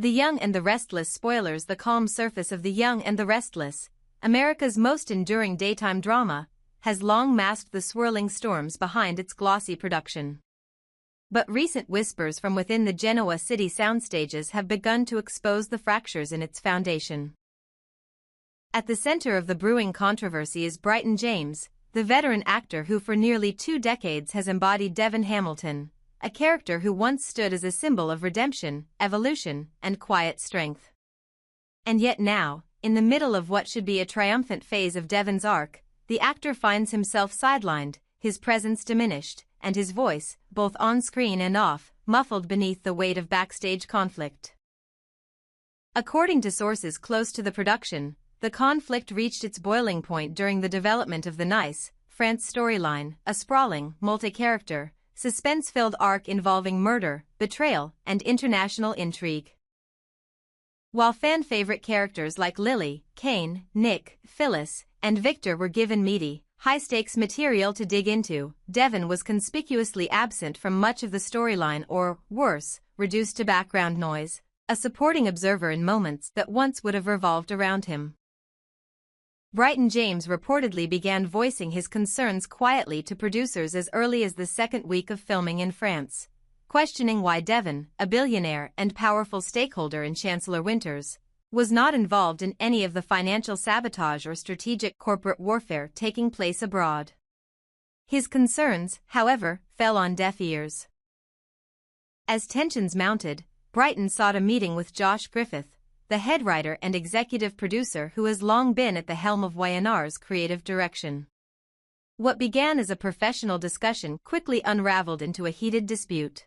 The Young and the Restless spoilers the calm surface of The Young and the Restless, America's most enduring daytime drama, has long masked the swirling storms behind its glossy production. But recent whispers from within the Genoa city soundstages have begun to expose the fractures in its foundation. At the center of the brewing controversy is Bryton James, the veteran actor who for nearly 2 decades has embodied Devon Hamilton, a character who once stood as a symbol of redemption, evolution, and quiet strength. And yet now, in the middle of what should be a triumphant phase of Devon's arc, the actor finds himself sidelined, his presence diminished, and his voice, both on-screen and off, muffled beneath the weight of backstage conflict. According to sources close to the production, the conflict reached its boiling point during the development of the Nice, France storyline, a sprawling, multi-character, suspense-filled arc involving murder, betrayal, and international intrigue. While fan-favorite characters like Lily, Kane, Nick, Phyllis, and Victor were given meaty, high-stakes material to dig into, Devon was conspicuously absent from much of the storyline or, worse, reduced to background noise, a supporting observer in moments that once would have revolved around him. Bryton James reportedly began voicing his concerns quietly to producers as early as the second week of filming in France, questioning why Devon, a billionaire and powerful stakeholder in Chancellor Winters, was not involved in any of the financial sabotage or strategic corporate warfare taking place abroad. His concerns, however, fell on deaf ears. As tensions mounted, Bryton sought a meeting with Griffith, the head writer and executive producer who has long been at the helm of YNR's creative direction. What began as a professional discussion quickly unraveled into a heated dispute.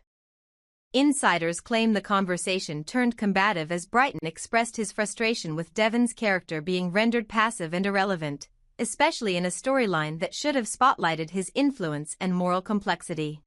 Insiders claim the conversation turned combative as Bryton expressed his frustration with Devon's character being rendered passive and irrelevant, especially in a storyline that should have spotlighted his influence and moral complexity.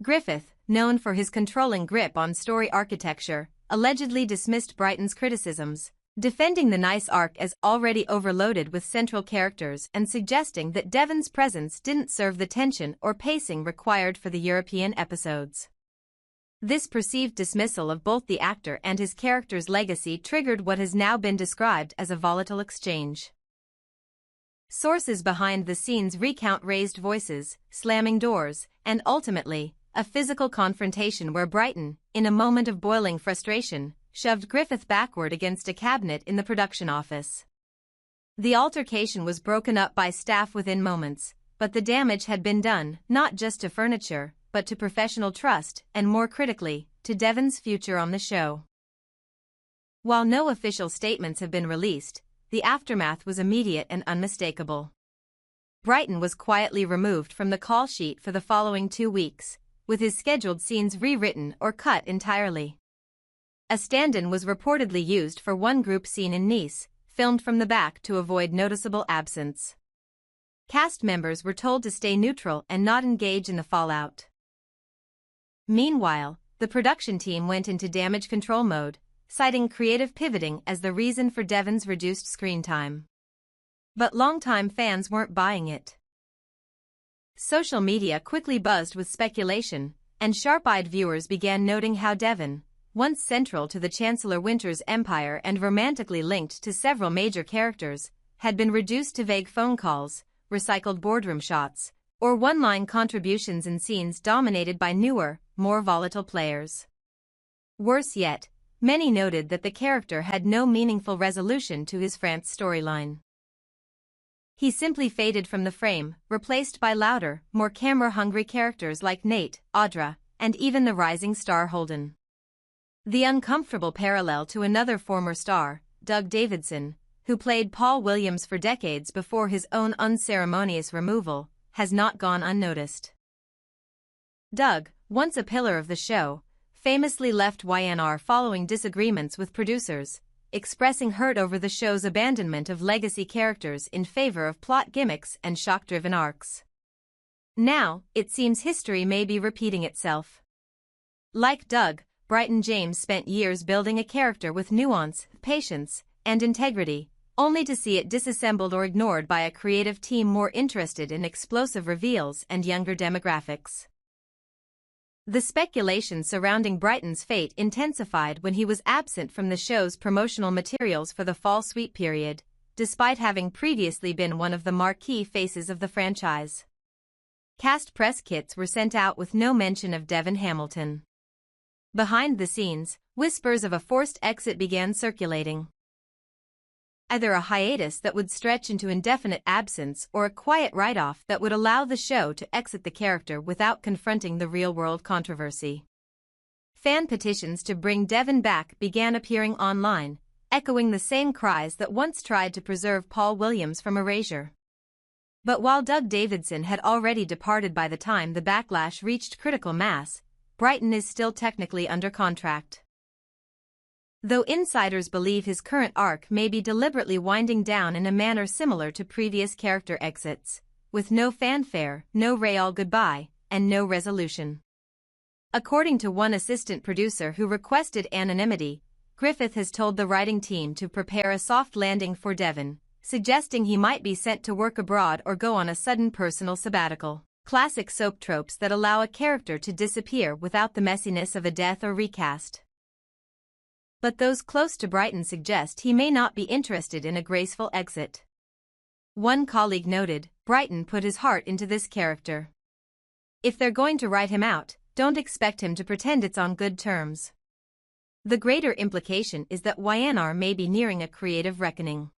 Griffith, known for his controlling grip on story architecture, allegedly dismissed Bryton's criticisms, defending the Nice arc as already overloaded with central characters and suggesting that Devon's presence didn't serve the tension or pacing required for the European episodes. This perceived dismissal of both the actor and his character's legacy triggered what has now been described as a volatile exchange. Sources behind the scenes recount raised voices, slamming doors, and ultimately, a physical confrontation where Bryton, in a moment of boiling frustration, shoved Griffith backward against a cabinet in the production office. The altercation was broken up by staff within moments, but the damage had been done not just to furniture, but to professional trust and, more critically, to Devon's future on the show. While no official statements have been released, the aftermath was immediate and unmistakable. Bryton was quietly removed from the call sheet for the following 2 weeks, with his scheduled scenes rewritten or cut entirely. A stand-in was reportedly used for one group scene in Nice, filmed from the back to avoid noticeable absence. Cast members were told to stay neutral and not engage in the fallout. Meanwhile, the production team went into damage control mode, citing creative pivoting as the reason for Devon's reduced screen time. But longtime fans weren't buying it. Social media quickly buzzed with speculation, and sharp-eyed viewers began noting how Devon, once central to the Chancellor Winters empire and romantically linked to several major characters, had been reduced to vague phone calls, recycled boardroom shots, or one-line contributions in scenes dominated by newer, more volatile players. Worse yet, many noted that the character had no meaningful resolution to his France storyline. He simply faded from the frame, replaced by louder, more camera-hungry characters like Nate, Audra, and even the rising star Holden. The uncomfortable parallel to another former star, Doug Davidson, who played Paul Williams for decades before his own unceremonious removal, has not gone unnoticed. Doug, once a pillar of the show, famously left YNR following disagreements with producers, expressing hurt over the show's abandonment of legacy characters in favor of plot gimmicks and shock-driven arcs. Now, it seems history may be repeating itself. Like Doug, Bryton James spent years building a character with nuance, patience, and integrity, only to see it disassembled or ignored by a creative team more interested in explosive reveals and younger demographics. The speculation surrounding Bryton's fate intensified when he was absent from the show's promotional materials for the fall sweep period, despite having previously been one of the marquee faces of the franchise. Cast press kits were sent out with no mention of Devon Hamilton. Behind the scenes, whispers of a forced exit began circulating. Either a hiatus that would stretch into indefinite absence or a quiet write-off that would allow the show to exit the character without confronting the real-world controversy. Fan petitions to bring Devon back began appearing online, echoing the same cries that once tried to preserve Paul Williams from erasure. But while Doug Davidson had already departed by the time the backlash reached critical mass, Bryton is still technically under contract. Though insiders believe his current arc may be deliberately winding down in a manner similar to previous character exits, with no fanfare, no real goodbye, and no resolution. According to one assistant producer who requested anonymity, Griffith has told the writing team to prepare a soft landing for Devon, suggesting he might be sent to work abroad or go on a sudden personal sabbatical. Classic soap tropes that allow a character to disappear without the messiness of a death or recast. But those close to Bryton suggest he may not be interested in a graceful exit. One colleague noted, Bryton put his heart into this character. If they're going to write him out, don't expect him to pretend it's on good terms. The greater implication is that YNR may be nearing a creative reckoning.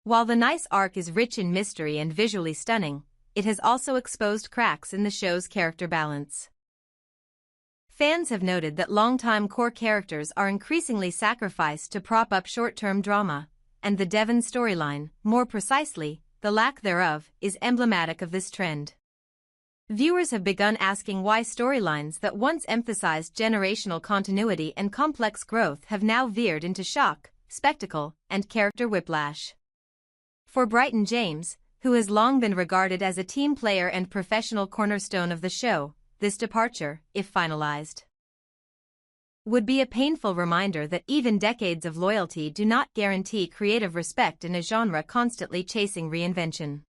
While the Nice arc is rich in mystery and visually stunning, it has also exposed cracks in the show's character balance. Fans have noted that longtime core characters are increasingly sacrificed to prop up short-term drama, and the Devon storyline, more precisely, the lack thereof, is emblematic of this trend. Viewers have begun asking why storylines that once emphasized generational continuity and complex growth have now veered into shock, spectacle, and character whiplash. For Bryton James, who has long been regarded as a team player and professional cornerstone of the show, this departure, if finalized, would be a painful reminder that even decades of loyalty do not guarantee creative respect in a genre constantly chasing reinvention.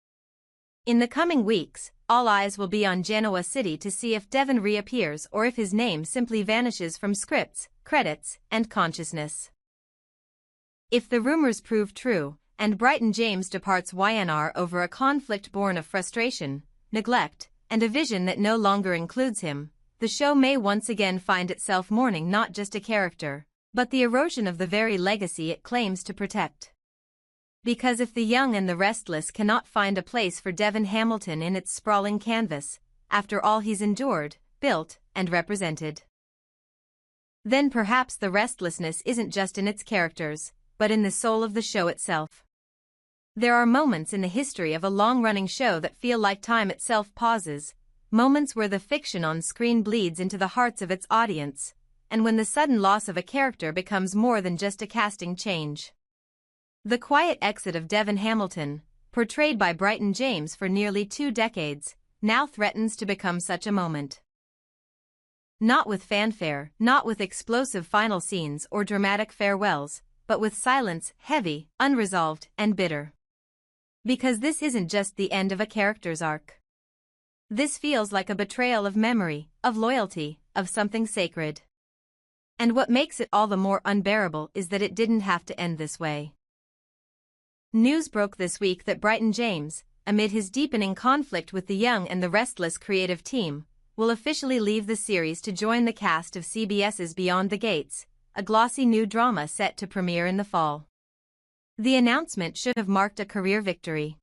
In the coming weeks, all eyes will be on Genoa City to see if Devon reappears or if his name simply vanishes from scripts, credits, and consciousness. If the rumors prove true, and Bryton James departs YNR over a conflict born of frustration, neglect, and a vision that no longer includes him, the show may once again find itself mourning not just a character, but the erosion of the very legacy it claims to protect. Because if the young and the restless cannot find a place for Devon Hamilton in its sprawling canvas, after all he's endured, built, and represented, then perhaps the restlessness isn't just in its characters, but in the soul of the show itself. There are moments in the history of a long-running show that feel like time itself pauses, moments where the fiction on screen bleeds into the hearts of its audience, and when the sudden loss of a character becomes more than just a casting change. The quiet exit of Devon Hamilton, portrayed by Bryton James for nearly 2 decades, now threatens to become such a moment. Not with fanfare, not with explosive final scenes or dramatic farewells, but with silence, heavy, unresolved, and bitter. Because this isn't just the end of a character's arc. This feels like a betrayal of memory, of loyalty, of something sacred. And what makes it all the more unbearable is that it didn't have to end this way. News broke this week that Bryton James, amid his deepening conflict with the Young and the Restless creative team, will officially leave the series to join the cast of CBS's Beyond the Gates, a glossy new drama set to premiere in the fall. The announcement should have marked a career victory.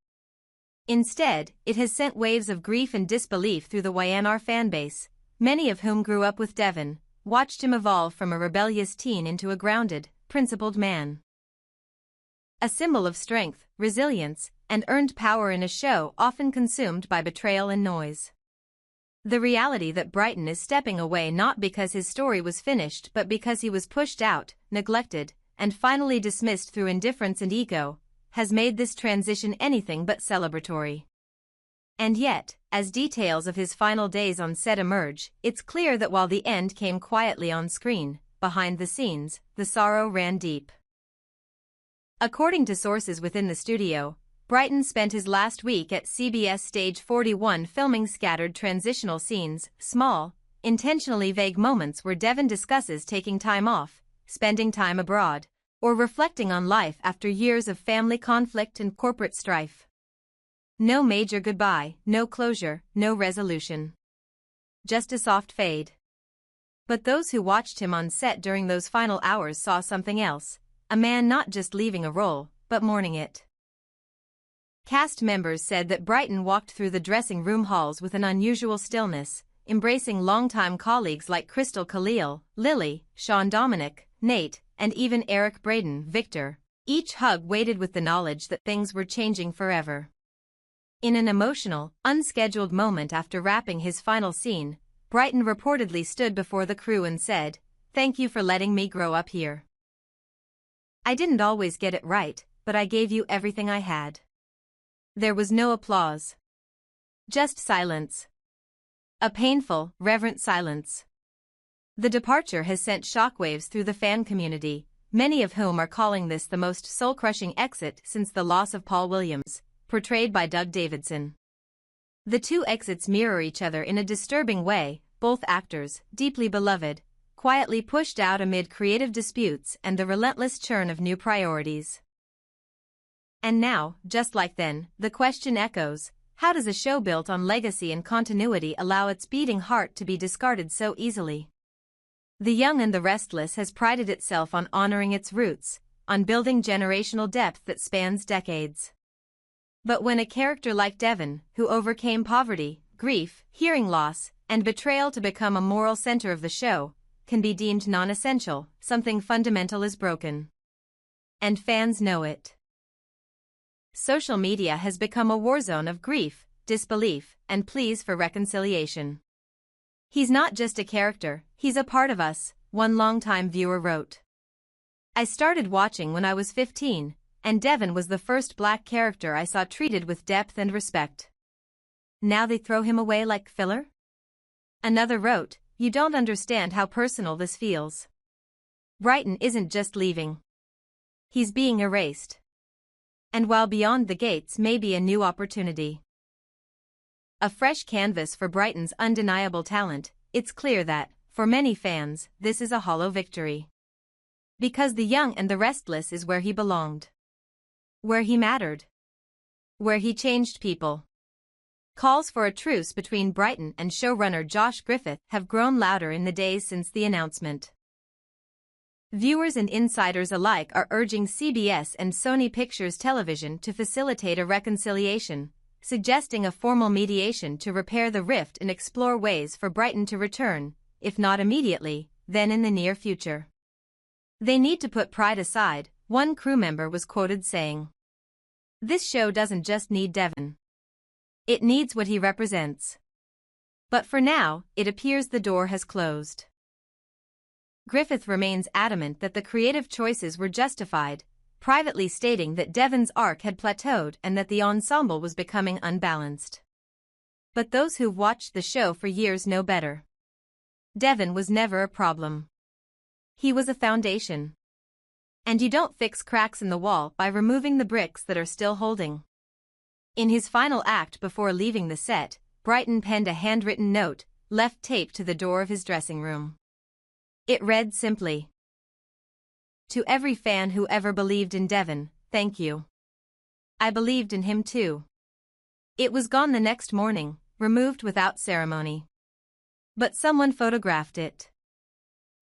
Instead, it has sent waves of grief and disbelief through the YNR fanbase, many of whom grew up with Devon, watched him evolve from a rebellious teen into a grounded, principled man. A symbol of strength, resilience, and earned power in a show often consumed by betrayal and noise. The reality that Bryton is stepping away not because his story was finished but because he was pushed out, neglected, and finally dismissed through indifference and ego, has made this transition anything but celebratory. And yet, as details of his final days on set emerge, it's clear that while the end came quietly on screen, behind the scenes, the sorrow ran deep. According to sources within the studio, Bryton spent his last week at CBS Stage 41 filming scattered transitional scenes, small, intentionally vague moments where Devon discusses taking time off, spending time abroad, or reflecting on life after years of family conflict and corporate strife. No major goodbye, no closure, no resolution. Just a soft fade. But those who watched him on set during those final hours saw something else, a man not just leaving a role, but mourning it. Cast members said that Bryton walked through the dressing room halls with an unusual stillness, embracing longtime colleagues like Crystal Khalil, Lily, Sean Dominic, Nate, and even Eric Braden, Victor. Each hug weighted with the knowledge that things were changing forever. In an emotional, unscheduled moment after wrapping his final scene, Bryton reportedly stood before the crew and said, "Thank you for letting me grow up here. I didn't always get it right, but I gave you everything I had." There was no applause. Just silence. A painful, reverent silence. The departure has sent shockwaves through the fan community, many of whom are calling this the most soul-crushing exit since the loss of Paul Williams, portrayed by Doug Davidson. The two exits mirror each other in a disturbing way, both actors, deeply beloved, quietly pushed out amid creative disputes and the relentless churn of new priorities. And now, just like then, the question echoes, how does a show built on legacy and continuity allow its beating heart to be discarded so easily? The Young and the Restless has prided itself on honoring its roots, on building generational depth that spans decades. But when a character like Devon, who overcame poverty, grief, hearing loss, and betrayal to become a moral center of the show, can be deemed non-essential, something fundamental is broken. And fans know it. Social media has become a war zone of grief, disbelief, and pleas for reconciliation. "He's not just a character, he's a part of us," one longtime viewer wrote. "I started watching when I was 15, and Devon was the first black character I saw treated with depth and respect. Now they throw him away like filler?" Another wrote, "You don't understand how personal this feels. Bryton isn't just leaving. He's being erased. And while Beyond the Gates may be a new opportunity, a fresh canvas for Bryton's undeniable talent, it's clear that, for many fans, this is a hollow victory. Because The Young and the Restless is where he belonged. Where he mattered. Where he changed people." Calls for a truce between Bryton and showrunner Josh Griffith have grown louder in the days since the announcement. Viewers and insiders alike are urging CBS and Sony Pictures Television to facilitate a reconciliation, suggesting a formal mediation to repair the rift and explore ways for Bryton to return, if not immediately, then in the near future. "They need to put pride aside," one crew member was quoted saying. "This show doesn't just need Devon. It needs what he represents." But for now, it appears the door has closed. Griffith remains adamant that the creative choices were justified, privately stating that Devon's arc had plateaued and that the ensemble was becoming unbalanced. But those who've watched the show for years know better. Devon was never a problem. He was a foundation. And you don't fix cracks in the wall by removing the bricks that are still holding. In his final act before leaving the set, Bryton penned a handwritten note, left taped to the door of his dressing room. It read simply, "To every fan who ever believed in Devon, thank you. I believed in him too." It was gone the next morning, removed without ceremony. But someone photographed it.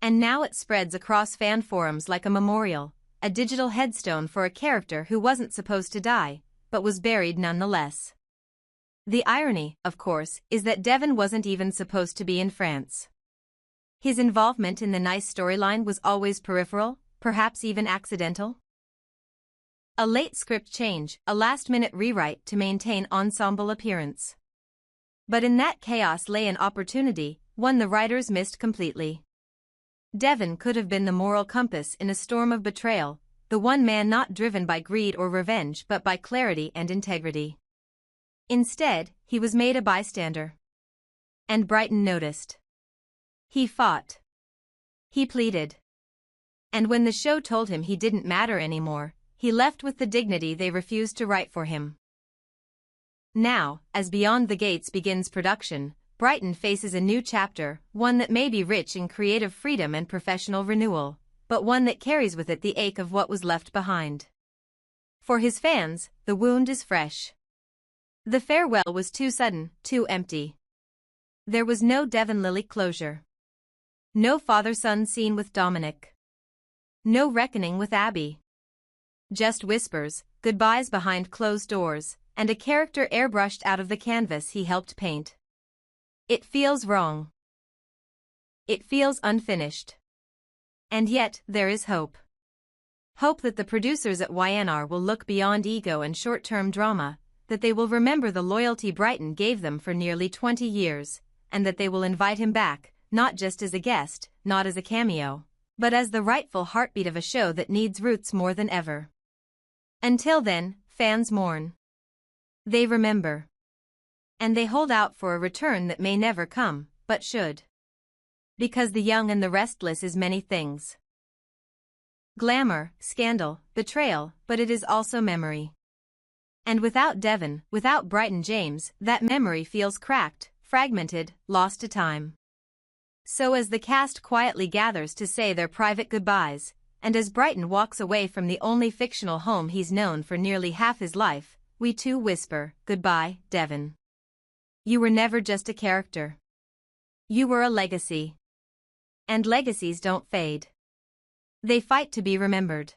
And now it spreads across fan forums like a memorial, a digital headstone for a character who wasn't supposed to die, but was buried nonetheless. The irony, of course, is that Devon wasn't even supposed to be in France. His involvement in the Nice storyline was always peripheral, perhaps even accidental. A late script change, a last-minute rewrite to maintain ensemble appearance. But in that chaos lay an opportunity, one the writers missed completely. Devon could have been the moral compass in a storm of betrayal, the one man not driven by greed or revenge but by clarity and integrity. Instead, he was made a bystander. And Bryton noticed. He fought. He pleaded. And when the show told him he didn't matter anymore, he left with the dignity they refused to write for him. Now, as Beyond the Gates begins production, Bryton faces a new chapter, one that may be rich in creative freedom and professional renewal, but one that carries with it the ache of what was left behind. For his fans, the wound is fresh. The farewell was too sudden, too empty. There was no Devon Lily closure. No father-son scene with Dominic. No reckoning with Abby. Just whispers, goodbyes behind closed doors, and a character airbrushed out of the canvas he helped paint. It feels wrong. It feels unfinished. And yet, there is hope. Hope that the producers at YNR will look beyond ego and short-term drama, that they will remember the loyalty Bryton gave them for nearly 20 years, and that they will invite him back, not just as a guest, not as a cameo, but as the rightful heartbeat of a show that needs roots more than ever. Until then, fans mourn. They remember. And they hold out for a return that may never come, but should. Because The Young and the Restless is many things. Glamour, scandal, betrayal, but it is also memory. And without Devon, without Bryton James, that memory feels cracked, fragmented, lost to time. So as the cast quietly gathers to say their private goodbyes, and as Bryton walks away from the only fictional home he's known for nearly half his life, we too whisper, "Goodbye, Devon. You were never just a character. You were a legacy." And legacies don't fade. They fight to be remembered.